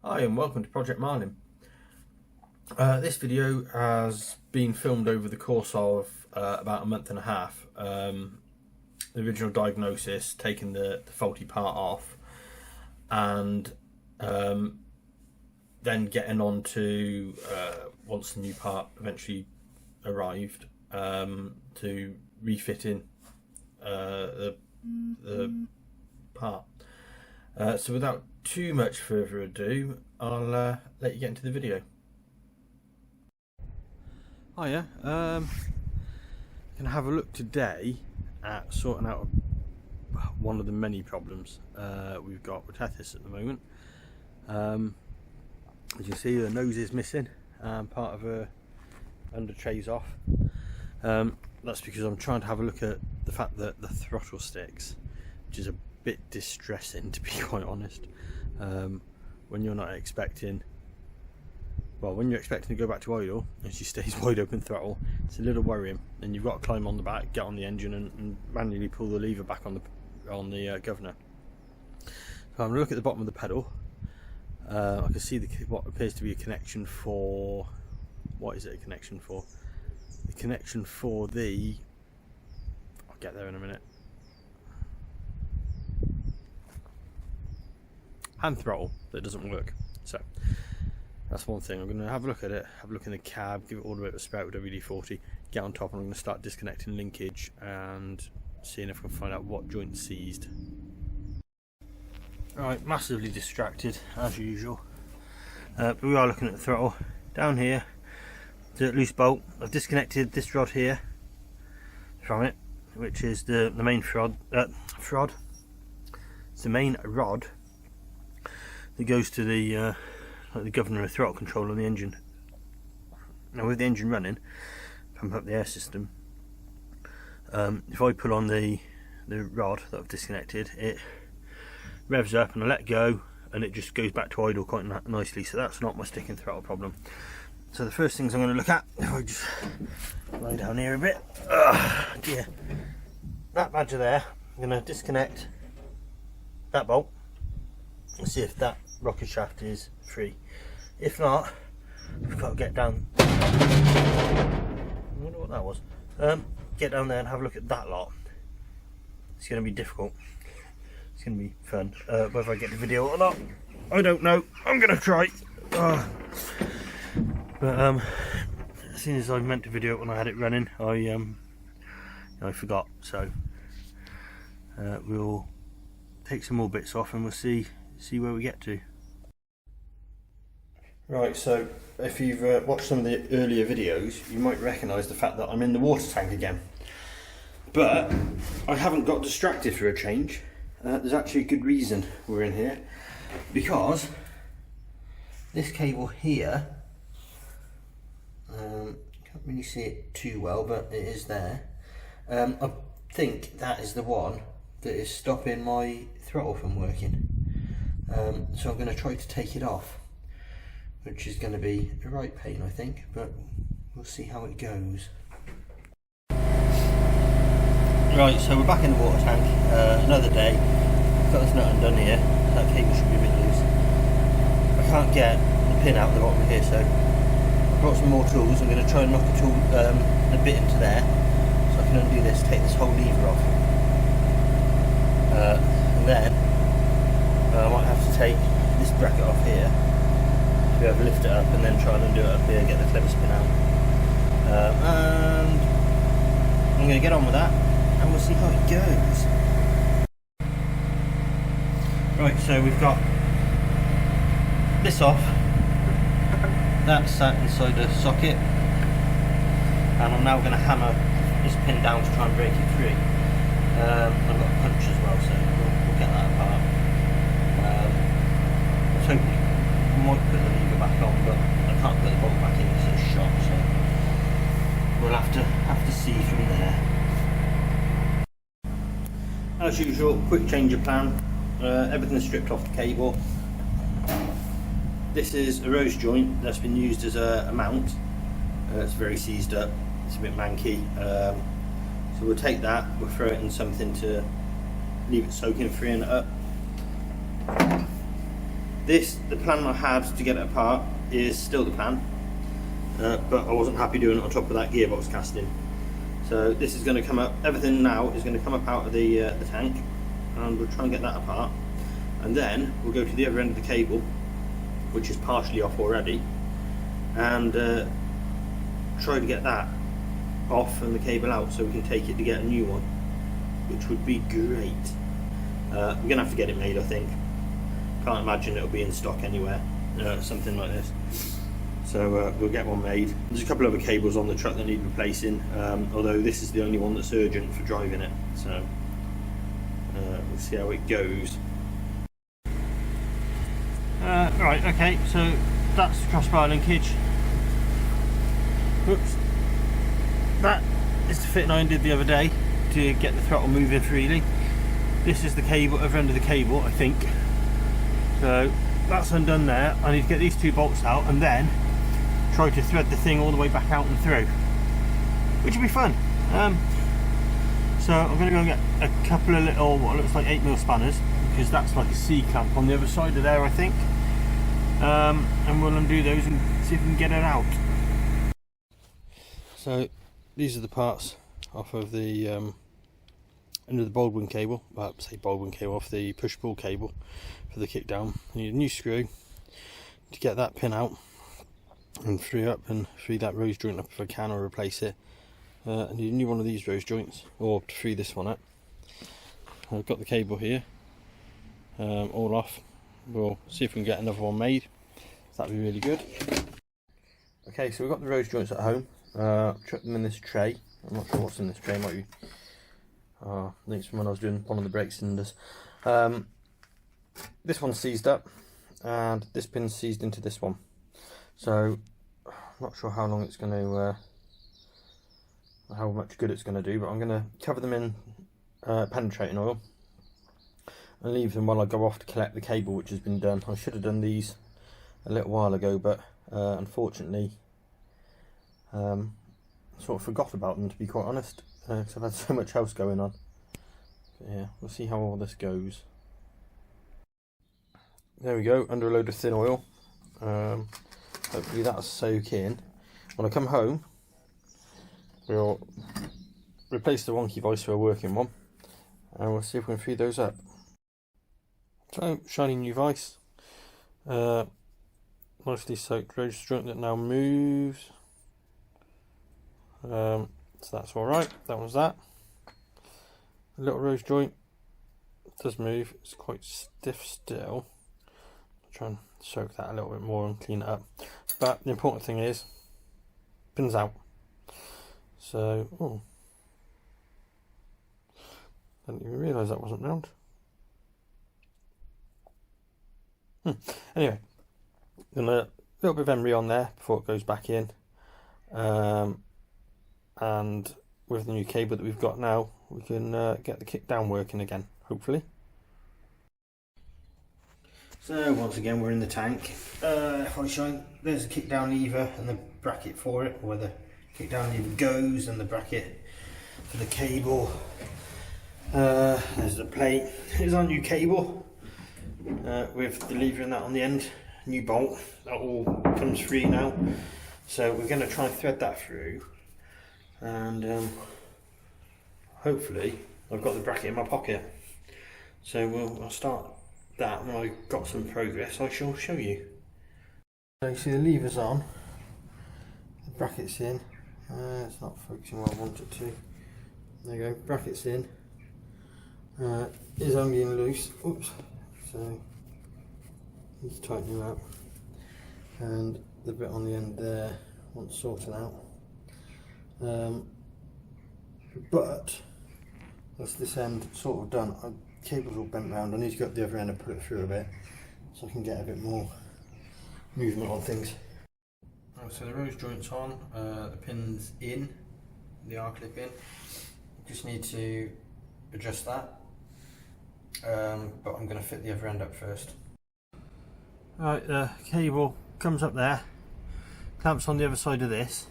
Hi and welcome to Project Marlin. This video has been filmed over the course of about a month and a half. The original diagnosis, taking the faulty part off, and then getting on to, once the new part eventually arrived, to refitting the part. So without too much further ado, I'll let you get into the video. Hiya, I'm going to have a look today at sorting out one of the many problems we've got with Tethys at the moment. As you see, the nose is missing and part of her under tray's off. That's because I'm trying to have a look at the fact that the throttle sticks, which is a bit distressing, to be quite honest. When you're not expecting, well, when you're expecting to go back to idle and she stays wide open throttle, it's a little worrying. And you've got to climb on the back, get on the engine, and manually pull the lever back on the governor. So I'm gonna look at the bottom of the pedal. I can see what appears to be a connection for. What is it a connection for? The connection for the. I'll get there in a minute. Hand throttle that doesn't work. So that's one thing. I'm going to have a look at it, have a look in the cab, give it all a bit of a spare with WD-40, get on top, and I'm going to start disconnecting linkage and seeing if I can find out what joint seized. Right, massively distracted as usual, but we are looking at the throttle. Down here, the loose bolt. I've disconnected this rod here from it, which is the main rod. It's the main rod that goes to the governor of throttle control on the engine. Now, with the engine running, pump up the air system. If I pull on the rod that I've disconnected, it revs up and I let go, and it just goes back to idle quite nicely. So that's not my stick and throttle problem. So the first things I'm going to look at, if I just lie down here a bit, dear, that badger there, I'm going to disconnect that bolt and see if that rocket shaft is free. If not, we've got to get down. I wonder what that was. Get down there and have a look at that lot. It's going to be difficult. It's going to be fun. Whether I get the video or not, I don't know. I'm going to try. But as soon as I meant to video it when I had it running, I forgot. So we'll take some more bits off and we'll see where we get to. Right, so if you've watched some of the earlier videos, you might recognise the fact that I'm in the water tank again. But I haven't got distracted for a change. There's actually a good reason we're in here, because this cable here, can't really see it too well, but it is there. I think that is the one that is stopping my throttle from working. So I'm going to try to take it off, which is going to be a right pain, I think, but we'll see how it goes. Right, so we're back in the water tank, another day. Got this nut undone here, that cable should be a bit loose. I can't get the pin out of the bottom of here, so I've brought some more tools. I'm going to try and knock a bit into there, so I can undo this, take this whole lever off. And then I might have to take this bracket off here to be able to lift it up, and then try and undo it up here, get the clever spin out. And I'm going to get on with that, and we'll see how it goes. Right, so we've got this off, that's sat inside the socket, and I'm now going to hammer this pin down to try and break it free. I've got a punch as well, so we'll get that apart. I was hoping I might put the lever back on, but I can't put the bolt back in because it's shot, so we'll have to see from there. As usual, quick change of plan. Everything's stripped off the cable. This is a rose joint that's been used as a mount. It's very seized up, it's a bit manky. So we'll take that, we'll throw it in something to leave it soaking, freeing it up. The plan I had to get it apart is still the plan, but I wasn't happy doing it on top of that gearbox casting. So this is going to come up, everything now is going to come up out of the tank, and we'll try and get that apart. And then we'll go to the other end of the cable, which is partially off already, and try to get that off and the cable out so we can take it to get a new one, which would be great. We're going to have to get it made, I think. Can't imagine it'll be in stock anywhere, something like this. So we'll get one made. There's a couple of other cables on the truck that need replacing, although this is the only one that's urgent for driving it. So we'll see how it goes. Right, okay, so that's the crossbar linkage. Whoops. That is the fitting I did the other day to get the throttle moving freely. This is the cable, other end of the cable, I think. So that's undone there. I need to get these two bolts out and then try to thread the thing all the way back out and through, which will be fun. So I'm going to go and get a couple of little, what looks like 8mm spanners, because that's like a C-clamp on the other side of there, I think. And we'll undo those and see if we can get it out. So these are the parts off of the end of the Baldwin cable, well, say Baldwin cable, off the push-pull cable for the kick down. I need a new screw to get that pin out and free that rose joint up if I can, or replace it. I need a new one of these rose joints, or to free this one up. I've got the cable here, all off. We'll see if we can get another one made. That'd be really good. Okay, so we've got the rose joints at home. Chuck them in this tray. I'm not sure what's in this tray. Might be I think it's from when I was doing one of the brake cylinders. This one's seized up, and this pin's seized into this one. So I'm not sure how long it's going to, how much good it's going to do, but I'm going to cover them in penetrating oil and leave them while I go off to collect the cable, which has been done. I should have done these a little while ago, but unfortunately sort of forgot about them, to be quite honest, because I've had so much else going on. But yeah, we'll see how all this goes. There we go, under a load of thin oil. Hopefully that'll soak in. When I come home, we'll replace the wonky vice for a working one, and we'll see if we can feed those up. So, shiny new vice, nicely soaked rose joint that now moves. So that's alright, that was that. A little rose joint does move, it's quite stiff still. I'll try and soak that a little bit more and clean it up. But the important thing is, pin's out. So, oh, didn't even realise that wasn't round. Anyway, then a little bit of emery on there before it goes back in, and with the new cable that we've got now, we can get the kick down working again, hopefully. So once again we're in the tank. If I show, there's a kick down lever and the bracket for it, where the kick down lever goes, and the bracket for the cable. There's the plate. Here's our new cable. With the lever and that on the end, new bolt, that all comes free now. So we're going to try and thread that through, and hopefully I've got the bracket in my pocket. So I'll start that when I've got some progress. I shall show you. So you see the lever's on, the bracket's in. It's not focusing where I want it to. There you go, bracket's in. Is only in loose. Oops. So let's tighten it up, and the bit on the end there wants sorting out, but that's this end sort of done. The cable's all bent round. I need to go up the other end and put it through a bit so I can get a bit more movement on things. So the rose joint's on, the pin's in, the R-clip in. Just need to adjust that. But I'm going to fit the other end up first. Right, the cable comes up there, clamps on the other side of this,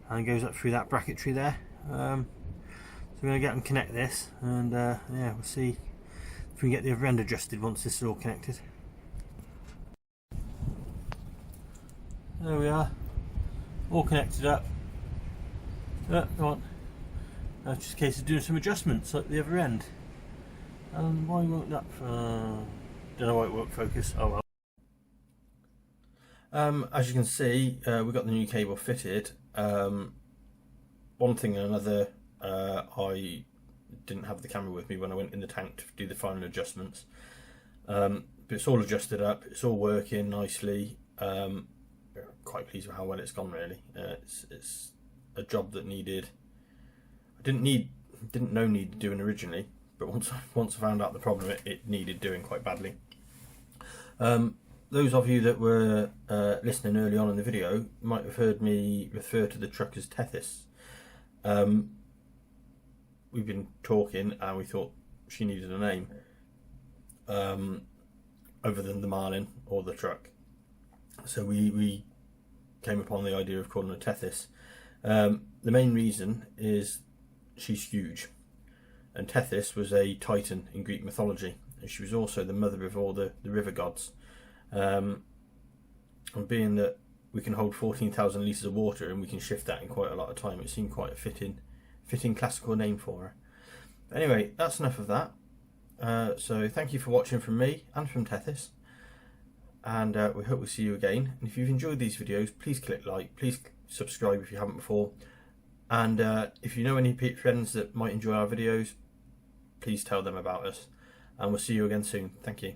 and goes up through that bracketry there. So we're going to get and connect this, and yeah, we'll see if we can get the other end adjusted once this is all connected. There we are, all connected up. Come on. Now it's just a case of doing some adjustments at the other end. Why won't that? Don't know why it won't focus. Oh well. As you can see, we got the new cable fitted. One thing and another, I didn't have the camera with me when I went in the tank to do the final adjustments. But it's all adjusted up. It's all working nicely. Quite pleased with how well it's gone. Really, it's a job that needed. I didn't know needed doing originally, but once I found out the problem, it needed doing quite badly. Those of you that were listening early on in the video might have heard me refer to the truck as Tethys. We've been talking and we thought she needed a name other than the Marlin or the truck. So we came upon the idea of calling her Tethys. The main reason is she's huge, and Tethys was a titan in Greek mythology, and she was also the mother of all the river gods. And being that we can hold 14,000 litres of water and we can shift that in quite a lot of time, it seemed quite a fitting classical name for her. Anyway, that's enough of that. So thank you for watching from me and from Tethys, and we hope we'll see you again. And if you've enjoyed these videos, please click like, please subscribe if you haven't before, and if you know any friends that might enjoy our videos, please tell them about us, and we'll see you again soon. Thank you.